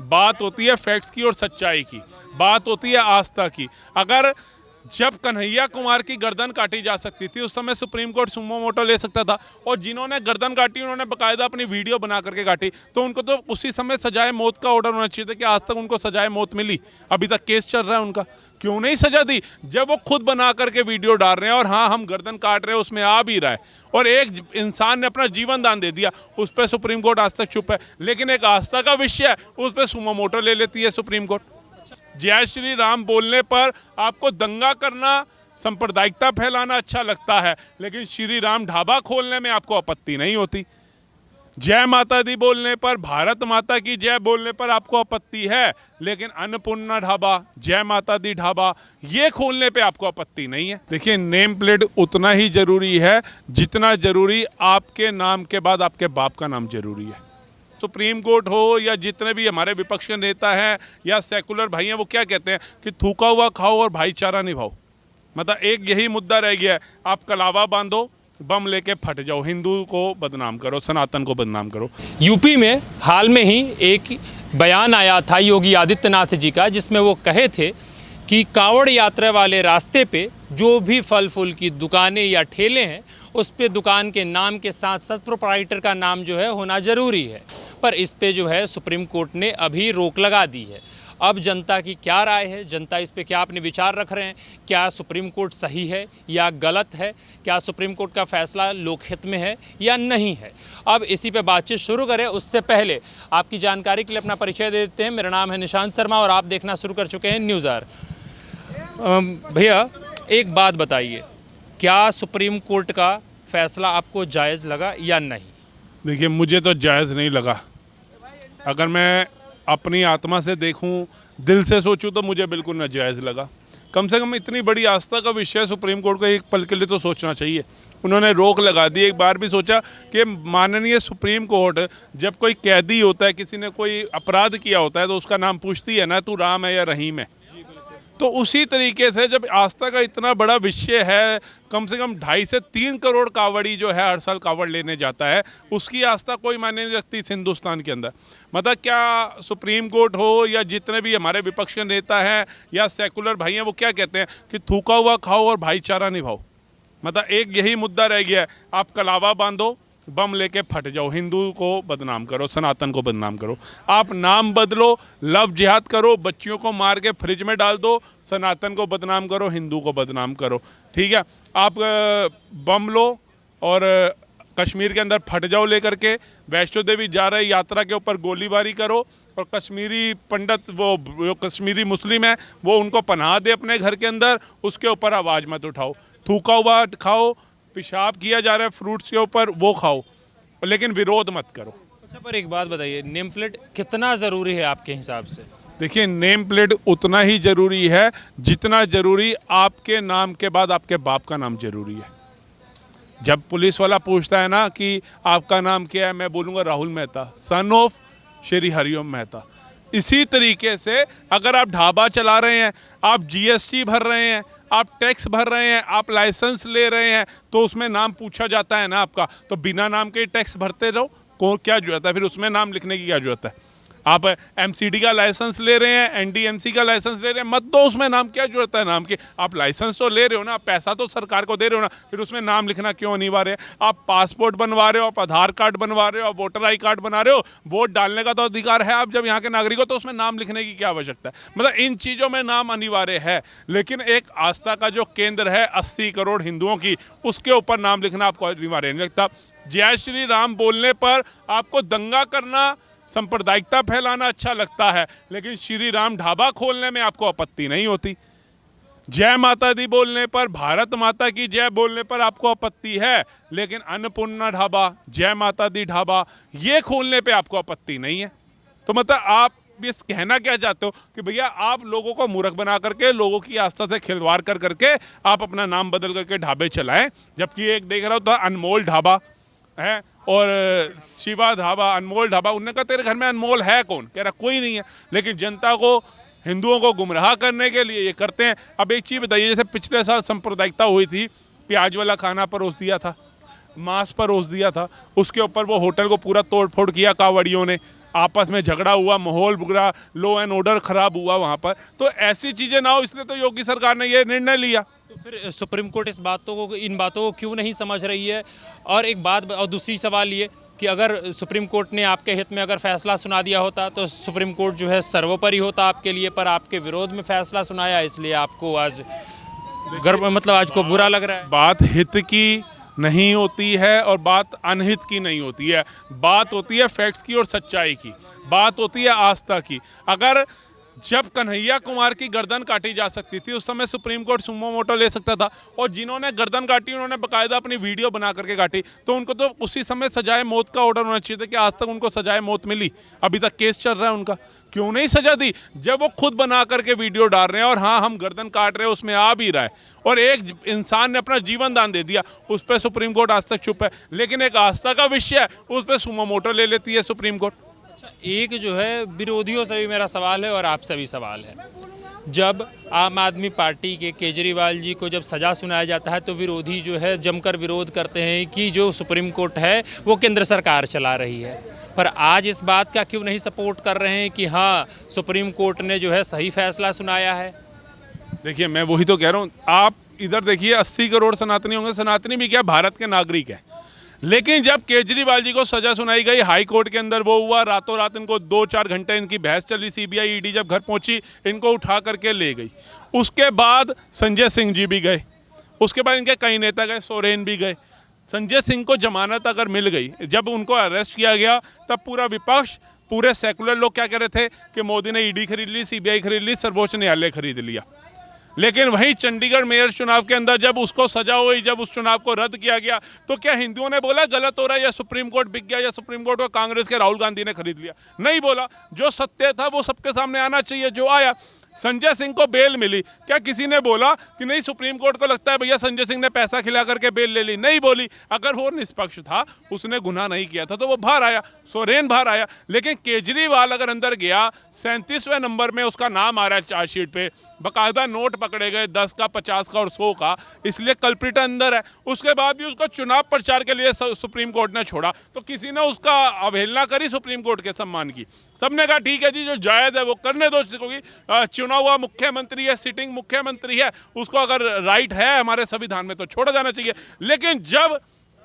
बात होती है फैक्ट्स की और सच्चाई की, बात होती है आस्था की। अगर जब कन्हैया कुमार की गर्दन काटी जा सकती थी उस समय सुप्रीम कोर्ट सुमो मोटो ले सकता था, और जिन्होंने गर्दन काटी उन्होंने बकायदा अपनी वीडियो बना करके काटी, तो उनको तो उसी समय सजाए मौत का ऑर्डर होना चाहिए था कि आज तक उनको सजाए मौत मिली? अभी तक केस चल रहा है उनका, क्यों नहीं सजा दी? जब वो खुद बना करके वीडियो डाल रहे हैं और हाँ हम गर्दन काट रहे हैं उसमें आ भी रहा है, और एक इंसान ने अपना जीवन दान दे दिया, उस पर सुप्रीम कोर्ट आज तक चुप है। लेकिन एक आस्था का विषय है, उस पर सुमो मोटो ले लेती है सुप्रीम कोर्ट। जय श्री राम बोलने पर आपको दंगा करना, सांप्रदायिकता फैलाना अच्छा लगता है, लेकिन श्री राम ढाबा खोलने में आपको आपत्ति नहीं होती। जय माता दी बोलने पर, भारत माता की जय बोलने पर आपको आपत्ति है, लेकिन अन्नपूर्णा ढाबा, जय माता दी ढाबा ये खोलने पे आपको आपत्ति नहीं है। देखिए, नेम प्लेट उतना ही जरूरी है जितना जरूरी आपके नाम के बाद आपके बाप का नाम जरूरी है। सुप्रीम कोर्ट हो या जितने भी हमारे विपक्ष के नेता हैं या सेकुलर भाई हैं, वो क्या कहते हैं कि थूका हुआ खाओ और भाईचारा निभाओ। मतलब एक यही मुद्दा रह गया है, आप कलावा बांधो, बम लेके फट जाओ, हिंदू को बदनाम करो, सनातन को बदनाम करो। यूपी में हाल में ही एक बयान आया था योगी आदित्यनाथ जी का, जिसमें वो कहे थे कि कांवड़ यात्रा वाले रास्ते पे जो भी फल फूल की दुकानें या ठेले हैं उस पे दुकान के नाम के साथ साथ प्रोप्राइटर का नाम जो है होना ज़रूरी है। पर इस पे जो है सुप्रीम कोर्ट ने अभी रोक लगा दी है। अब जनता की क्या राय है, जनता इस पे क्या अपने विचार रख रहे हैं? क्या सुप्रीम कोर्ट सही है या गलत है? क्या सुप्रीम कोर्ट का फैसला लोकहित में है या नहीं है? अब इसी पे बातचीत शुरू करें, उससे पहले आपकी जानकारी के लिए अपना परिचय दे देते हैं। मेरा नाम है निशांत शर्मा और आप देखना शुरू कर चुके हैं न्यूज़ आवर। भैया एक बात बताइए, क्या सुप्रीम कोर्ट का फैसला आपको जायज़ लगा या नहीं? देखिए, मुझे तो जायज़ नहीं लगा। अगर मैं अपनी आत्मा से देखूं, दिल से सोचूं, तो मुझे बिल्कुल नाजायज़ लगा। कम से कम इतनी बड़ी आस्था का विषय सुप्रीम कोर्ट को एक पल के लिए तो सोचना चाहिए। उन्होंने रोक लगा दी। एक बार भी सोचा कि माननीय सुप्रीम कोर्ट जब कोई कैदी होता है, किसी ने कोई अपराध किया होता है, तो उसका नाम पूछती है ना, तू राम है या रहीम है। तो उसी तरीके से जब आस्था का इतना बड़ा विषय है, कम से कम 2.5 से 3 करोड़ कावड़ी जो है हर साल कावड़ लेने जाता है, उसकी आस्था कोई मायने नहीं रखती इस हिंदुस्तान के अंदर। मतलब क्या सुप्रीम कोर्ट हो या जितने भी हमारे विपक्ष के नेता हैं या सेकुलर भाई हैं, वो क्या कहते हैं कि थूका हुआ खाओ और भाईचारा निभाओ। मतलब एक यही मुद्दा रह गया है, आप कलावा बांधो, बम लेके फट जाओ, हिंदू को बदनाम करो, सनातन को बदनाम करो। आप नाम बदलो, लव जिहाद करो, बच्चियों को मार के फ्रिज में डाल दो, सनातन को बदनाम करो, हिंदू को बदनाम करो, ठीक है। आप बम लो और कश्मीर के अंदर फट जाओ लेकर के, वैष्णो देवी जा रहे यात्रा के ऊपर गोलीबारी करो, और कश्मीरी पंडित वो जो कश्मीरी मुस्लिम है वो उनको पनाह दे अपने घर के अंदर, उसके ऊपर आवाज़ मत उठाओ। थूका हुआ खाओ, पेशाब किया जा रहा है फ्रूट्स के ऊपर, वो खाओ, लेकिन विरोध मत करो। अच्छा, पर एक बात बताइए, नेम प्लेट कितना ज़रूरी है आपके हिसाब से? देखिए, नेम प्लेट उतना ही ज़रूरी है जितना ज़रूरी आपके नाम के बाद आपके बाप का नाम ज़रूरी है। जब पुलिस वाला पूछता है ना कि आपका नाम क्या है, मैं बोलूँगा राहुल मेहता, सन ऑफ श्री हरिओम मेहता। इसी तरीके से अगर आप ढाबा चला रहे हैं, आप जीएसटी भर रहे हैं, आप टैक्स भर रहे हैं, आप लाइसेंस ले रहे हैं, तो उसमें नाम पूछा जाता है ना आपका। तो बिना नाम के टैक्स भरते रहो, को क्या जरूरत है फिर उसमें नाम लिखने की? क्या जरूरत है? आप एमसीडी का लाइसेंस ले रहे हैं, एनडीएमसी का लाइसेंस ले रहे हैं, मत दो उसमें नाम, क्या जरूरत है नाम की? आप लाइसेंस तो ले रहे हो ना, पैसा तो सरकार को दे रहे हो ना, फिर उसमें नाम लिखना क्यों अनिवार्य है? आप पासपोर्ट बनवा रहे हो, आप आधार कार्ड बनवा रहे हो, आप वोटर आई कार्ड बना रहे हो, वोट डालने का तो अधिकार है आप जब यहाँ के नागरिक हो, तो उसमें नाम लिखने की क्या आवश्यकता है? मतलब इन चीज़ों में नाम अनिवार्य है, लेकिन एक आस्था का जो केंद्र है 80 करोड़ हिंदुओं की, उसके ऊपर नाम लिखना आपको अनिवार्य नहीं लगता। जय श्री राम बोलने पर आपको दंगा करना, सांप्रदायिकता फैलाना अच्छा लगता है, लेकिन श्री राम ढाबा खोलने में आपको आपत्ति नहीं होती। जय माता दी बोलने पर, भारत माता की जय बोलने पर आपको आपत्ति है, लेकिन अन्नपूर्णा ढाबा, जय माता दी ढाबा ये खोलने पे आपको आपत्ति नहीं है। तो मतलब आप ये कहना क्या चाहते हो कि भैया आप लोगों को मूर्ख बना करके, लोगों की आस्था से खिलवाड़ कर करके आप अपना नाम बदल करके ढाबे चलाएं, जबकि एक देख रहा होता अनमोल ढाबा है और शिवा ढाबा, अनमोल ढाबा। उन्होंने कहा तेरे घर में अनमोल है कौन? कह रहा कोई नहीं है, लेकिन जनता को, हिंदुओं को गुमराह करने के लिए ये करते हैं। अब एक चीज़ बताइए, जैसे पिछले साल सांप्रदायिकता हुई थी, प्याज वाला खाना परोस दिया था, मांस परोस दिया था, उसके ऊपर वो होटल को पूरा तोड़ फोड़ किया कावड़ियों ने, आपस में झगड़ा हुआ, माहौल बिगड़ा, लॉ एंड ऑर्डर खराब हुआ वहाँ पर। तो ऐसी चीज़ें ना हो, इसलिए तो योगी सरकार ने ये निर्णय लिया। तो फिर सुप्रीम कोर्ट इन बातों को क्यों नहीं समझ रही है? और एक बात, और दूसरी सवाल ये कि अगर सुप्रीम कोर्ट ने आपके हित में अगर फैसला सुना दिया होता तो सुप्रीम कोर्ट जो है सर्वोपरि होता आपके लिए, पर आपके विरोध में फैसला सुनाया, इसलिए आपको आज गर्व, मतलब आज को बुरा लग रहा है। बात हित की नहीं होती है और बात अनहित की नहीं होती है। बात होती है फैक्ट्स की और सच्चाई की, बात होती है आस्था की। अगर जब कन्हैया कुमार की गर्दन काटी जा सकती थी उस समय सुप्रीम कोर्ट सुमो मोटो ले सकता था, और जिन्होंने गर्दन काटी उन्होंने बाकायदा अपनी वीडियो बना करके काटी, तो उनको तो उसी समय सजाए मौत का ऑर्डर होना चाहिए था। कि आज तक उनको सजाए मौत मिली? अभी तक केस चल रहा है उनका, क्यों नहीं सजा दी? जब वो खुद बना करके वीडियो डाल रहे हैं और हाँ हम गर्दन काट रहे हैं उसमें आ भी रहा है, और एक इंसान ने अपना जीवन दान दे दिया, उस पर सुप्रीम कोर्ट आज तक चुप है। लेकिन एक आस्था का विषय है, उस पर सुमो मोटो ले लेती है सुप्रीम कोर्ट। एक जो है विरोधियों से भी मेरा सवाल है और आपसे भी सवाल है, जब आम आदमी पार्टी के केजरीवाल जी को जब सज़ा सुनाया जाता है तो विरोधी जो है जमकर विरोध करते हैं कि जो सुप्रीम कोर्ट है वो केंद्र सरकार चला रही है, पर आज इस बात का क्यों नहीं सपोर्ट कर रहे हैं कि हाँ सुप्रीम कोर्ट ने जो है सही फैसला सुनाया है? देखिए मैं वही तो कह रहा हूँ, आप इधर देखिए 80 करोड़ सनातनी होंगे, सनातनी भी क्या भारत के नागरिक हैं। लेकिन जब केजरीवाल जी को सजा सुनाई गई हाई कोर्ट के अंदर, वो हुआ रातों रात, इनको 2-4 घंटे इनकी बहस चली, सीबीआई ईडी जब घर पहुंची इनको उठा करके ले गई। उसके बाद संजय सिंह जी भी गए, उसके बाद इनके कई नेता गए, सोरेन भी गए। संजय सिंह को जमानत अगर मिल गई, जब उनको अरेस्ट किया गया तब पूरा विपक्ष, पूरे सेकुलर लोग क्या कह रहे थे कि मोदी ने ईडी खरीद ली, सीबीआई खरीद ली, सर्वोच्च न्यायालय खरीद लिया। लेकिन वहीं चंडीगढ़ मेयर चुनाव के अंदर जब उसको सजा हुई, जब उस चुनाव को रद्द किया गया, तो क्या हिंदुओं ने बोला गलत हो रहा है या सुप्रीम कोर्ट बिक गया या सुप्रीम कोर्ट को कांग्रेस के राहुल गांधी ने खरीद लिया? नहीं बोला। जो सत्य था वो सबके सामने आना चाहिए, जो आया। संजय सिंह को बेल मिली, क्या किसी ने बोला कि नहीं सुप्रीम कोर्ट को लगता है भैया संजय सिंह ने पैसा खिला करके बेल ले ली? नहीं बोली। अगर वो निष्पक्ष था, उसने गुनाह नहीं किया था, तो वो बाहर आया, सोरेन बाहर आया। लेकिन केजरीवाल अगर अंदर गया, 37वें नंबर में उसका नाम आ रहा है चार्जशीट पे, बाकायदा नोट पकड़े गए 10 का, 50 का और 100 का, इसलिए कल्प्रिट अंदर है। उसके बाद भी उसको चुनाव प्रचार के लिए सुप्रीम कोर्ट ने छोड़ा, तो किसी ने उसका अवहेलना करी सुप्रीम कोर्ट के सम्मान की? सबने कहा ठीक है जी, जो जायज़ है वो करने दो, क्योंकि चुना हुआ मुख्यमंत्री है, सिटिंग मुख्यमंत्री है, उसको अगर राइट है हमारे संविधान में तो छोड़ा जाना चाहिए। लेकिन जब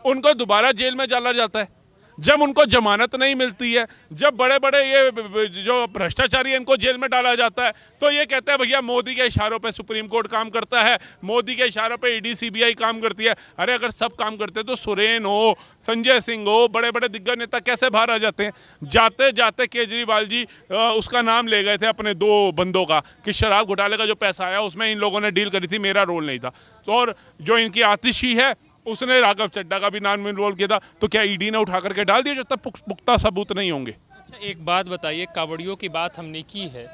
उनको दोबारा जेल में डाला जाता है, जब उनको जमानत नहीं मिलती है, जब बड़े बड़े ये जो भ्रष्टाचारी है इनको जेल में डाला जाता है, तो ये कहते हैं भैया मोदी के इशारों पे सुप्रीम कोर्ट काम करता है, मोदी के इशारों पे ईडी सीबीआई काम करती है। अरे अगर सब काम करते तो सुरेन हो, संजय सिंह हो, बड़े बड़े दिग्गज नेता कैसे बाहर आ जाते हैं? जाते जाते केजरीवाल जी उसका नाम ले गए थे अपने 2 बंदों का, कि शराब घोटाले का जो पैसा आया उसमें इन लोगों ने डील करी थी, मेरा रोल नहीं था। तो और जो इनकी आतिशी है उसने राघव चड्ढा का भी नाम इन्वॉल्व किया था, तो क्या ईडी ने उठा करके डाल दिया जब तक पुख्ता सबूत नहीं होंगे? अच्छा एक बात बताइए, कावड़ियों की बात हमने की है,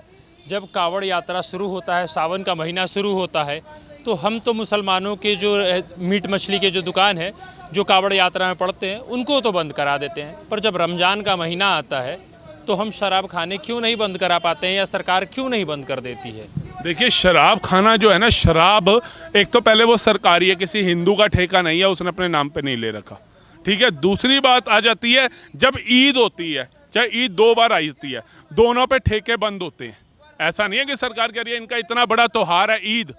जब कावड़ यात्रा शुरू होता है, सावन का महीना शुरू होता है, तो हम तो मुसलमानों के जो मीट मछली के जो दुकान है जो कावड़ यात्रा में पड़ते हैं उनको तो बंद करा देते हैं, पर जब रमज़ान का महीना आता है तो हम शराब खाने क्यों नहीं बंद करा पाते हैं, या सरकार क्यों नहीं बंद कर देती है? देखिए शराब खाना जो है ना, शराब एक तो पहले वो सरकारी है, किसी हिंदू का ठेका नहीं है, उसने अपने नाम पे नहीं ले रखा, ठीक है। दूसरी बात आ जाती है जब ईद होती है, चाहे ईद 2 बार आई होती है, दोनों पे ठेके बंद होते हैं। ऐसा नहीं है कि सरकार कह रही है इनका इतना बड़ा त्योहार है ईद,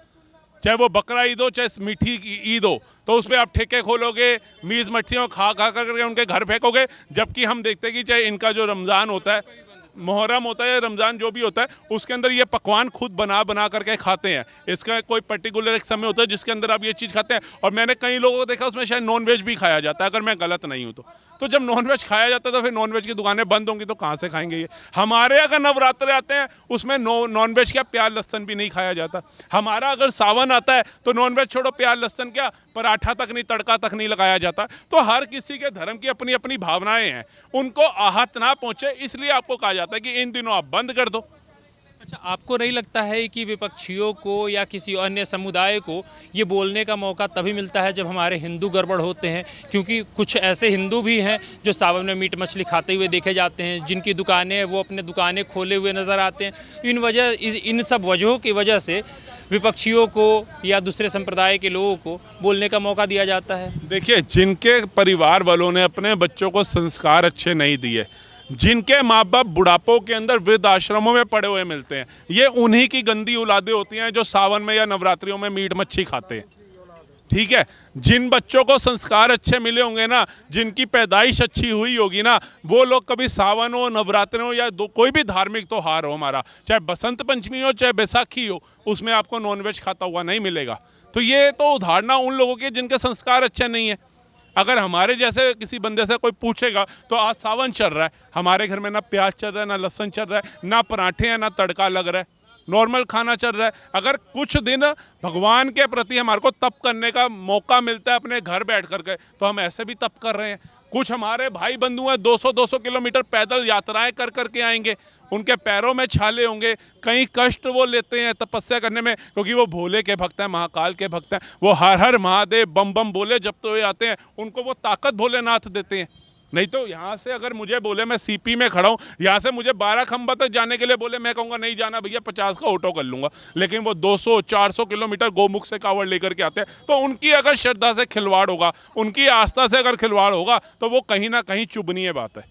चाहे वो बकरा ईद हो चाहे मीठी ईद हो, तो उस पर आप ठेके खोलोगे, मीज़ मच्छियों खा करके उनके घर फेंकोगे। जबकि हम देखते हैं कि चाहे इनका जो रमज़ान होता है, मुहर्रम होता है, रमज़ान जो भी होता है, उसके अंदर ये पकवान खुद बना करके खाते हैं। इसका कोई पर्टिकुलर एक समय होता है जिसके अंदर आप ये चीज़ खाते हैं। और मैंने कई लोगों को देखा उसमें शायद नॉन वेज भी खाया जाता है, अगर मैं गलत नहीं हूँ तो जब नॉनवेज खाया जाता है तो फिर नॉनवेज की दुकानें बंद होंगी तो कहाँ से खाएंगे ये? हमारे अगर नवरात्रे आते हैं उसमें नॉनवेज क्या, प्याज लहसन भी नहीं खाया जाता। हमारा अगर सावन आता है तो नॉनवेज छोड़ो, प्याज लहसन क्या, पराठा तक नहीं, तड़का तक नहीं लगाया जाता। तो हर किसी के धर्म की अपनी अपनी भावनाएं हैं, उनको आहत ना पहुँचे इसलिए आपको कहा जाता है कि इन दिनों आप बंद कर दो। अच्छा आपको नहीं लगता है कि विपक्षियों को या किसी अन्य समुदाय को ये बोलने का मौका तभी मिलता है जब हमारे हिंदू गड़बड़ होते हैं? क्योंकि कुछ ऐसे हिंदू भी हैं जो सावन में मीट मछली खाते हुए देखे जाते हैं, जिनकी दुकानें हैं वो अपने दुकानें खोले हुए नज़र आते हैं। इन सब वजहों की वजह से विपक्षियों को या दूसरे संप्रदाय के लोगों को बोलने का मौका दिया जाता है। देखिए जिनके परिवार वालों ने अपने बच्चों को संस्कार अच्छे नहीं दिए, जिनके माँ बाप बुढ़ापों के अंदर वृद्ध आश्रमों में पड़े हुए मिलते हैं, ये उन्हीं की गंदी औलादें होती हैं जो सावन में या नवरात्रियों में मीट मच्छी खाते हैं। ठीक है, जिन बच्चों को संस्कार अच्छे मिले होंगे ना, जिनकी पैदाइश अच्छी हुई होगी ना, वो लोग कभी सावन हो, नवरात्रि हो या कोई भी धार्मिक त्योहार हो हमारा, चाहे बसंत पंचमी हो चाहे बैसाखी हो, उसमें आपको नॉनवेज खाता हुआ नहीं मिलेगा। तो ये तो उदाहरण उन लोगों के जिनके संस्कार अच्छे नहीं है। अगर हमारे जैसे किसी बंदे से कोई पूछेगा तो आज सावन चल रहा है, हमारे घर में ना प्याज चल रहा है, ना लहसुन चल रहा है, ना पराठे हैं, ना तड़का लग रहा है, नॉर्मल खाना चल रहा है। अगर कुछ दिन भगवान के प्रति हमारे को तप करने का मौका मिलता है अपने घर बैठ करके, तो हम ऐसे भी तप कर रहे हैं। कुछ हमारे भाई बंधु हैं 200-200 किलोमीटर पैदल यात्राएं कर करके आएंगे, उनके पैरों में छाले होंगे, कई कष्ट वो लेते हैं तपस्या करने में, क्योंकि वो भोले के भक्त हैं, महाकाल के भक्त हैं। वो हर हर महादेव बम बम बोले जब तो ये आते हैं, उनको वो ताकत भोलेनाथ देते हैं। नहीं तो यहाँ से अगर मुझे बोले मैं सीपी में खड़ा हूँ, यहाँ से मुझे 12 खंबा तक जाने के लिए बोले, मैं कहूँगा नहीं जाना भैया, 50 का ऑटो कर लूँगा। लेकिन वो 200-400 किलोमीटर गोमुख से कावड़ लेकर के आते हैं। तो उनकी अगर श्रद्धा से खिलवाड़ होगा, उनकी आस्था से अगर खिलवाड़ होगा, तो वो कहीं ना कहीं चुभनीय बात है।